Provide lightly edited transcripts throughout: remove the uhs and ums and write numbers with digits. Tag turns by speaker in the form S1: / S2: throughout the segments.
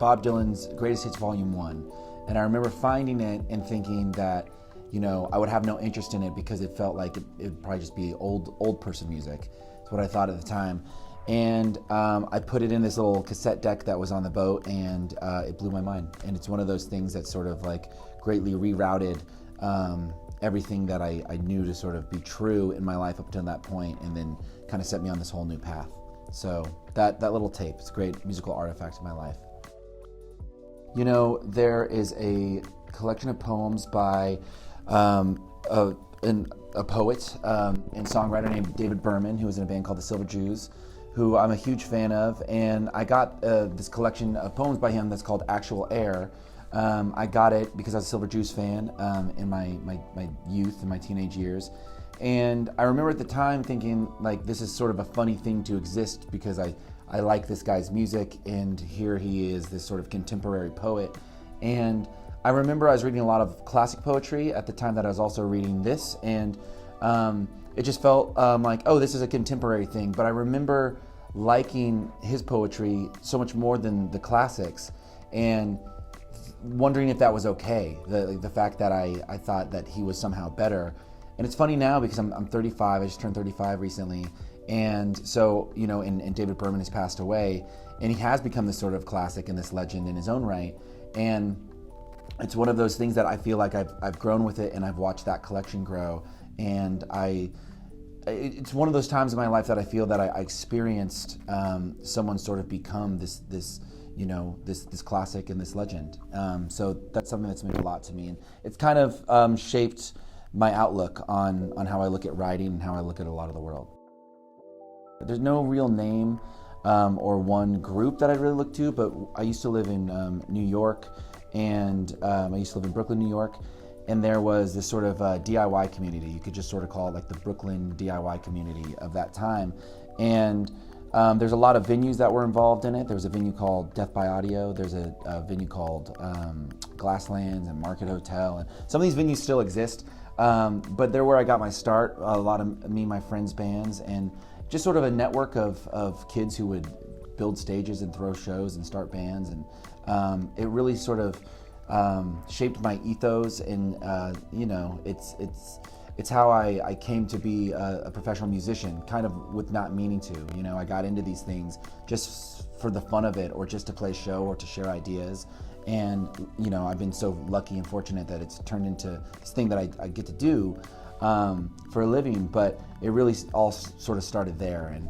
S1: Bob Dylan's Greatest Hits Volume 1. And I remember finding it and thinking that, I would have no interest in it because it felt like it'd probably just be old person music. That's what I thought at the time. And I put it in this little cassette deck that was on the boat, and it blew my mind. And it's one of those things that sort of like greatly rerouted everything that I knew to sort of be true in my life up until that point, and then kind of set me on this whole new path. So that little tape is a great musical artifact in my life. There is a collection of poems by a poet and songwriter named David Berman, who was in a band called the Silver Jews, who I'm a huge fan of. And I got this collection of poems by him that's called Actual Air. I got it because I was a Silver Jews fan in my youth and my teenage years. And I remember at the time thinking, like, this is sort of a funny thing to exist because I like this guy's music, and here he is, this sort of contemporary poet. And I remember I was reading a lot of classic poetry at the time that I was also reading this, and it just felt like, oh, this is a contemporary thing. But I remember liking his poetry so much more than the classics, and wondering if that was okay, the fact that I thought that he was somehow better. And it's funny now because I'm 35, I just turned 35 recently, and so, and David Berman has passed away, and he has become this sort of classic and this legend in his own right. And it's one of those things that I feel like I've grown with it, and I've watched that collection grow, and it's one of those times in my life that I feel that I experienced someone sort of become this classic and this legend. So that's something that's meant a lot to me, and it's kind of shaped my outlook on how I look at writing and how I look at a lot of the world. There's no real name or one group that I really look to, but I used to live in New York, and I used to live in Brooklyn, New York, and there was this sort of DIY community. You could just sort of call it like the Brooklyn DIY community of that time. And there's a lot of venues that were involved in it. There was a venue called Death by Audio. There's a venue called Glasslands and Market Hotel. And some of these venues still exist, but they're where I got my start. A lot of me and my friends' bands, and just sort of a network of kids who would build stages and throw shows and start bands. And it really sort of shaped my ethos, and it's how I came to be a professional musician, kind of with not meaning to. I got into these things just for the fun of it, or just to play a show or to share ideas. And I've been so lucky and fortunate that it's turned into this thing that I get to do for a living. But it really all sort of started there. And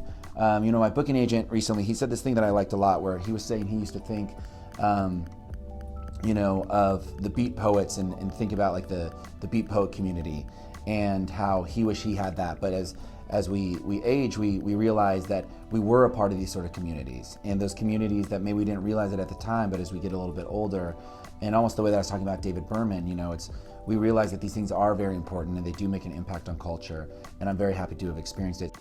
S1: my booking agent recently, he said this thing that I liked a lot, where he was saying he used to think of the beat poets and think about like the beat poet community, and how he wished he had that. But as we age, we realize that we were a part of these sort of communities, and those communities that maybe we didn't realize it at the time, but as we get a little bit older, and almost the way that I was talking about David Berman, we realize that these things are very important, and they do make an impact on culture, and I'm very happy to have experienced it.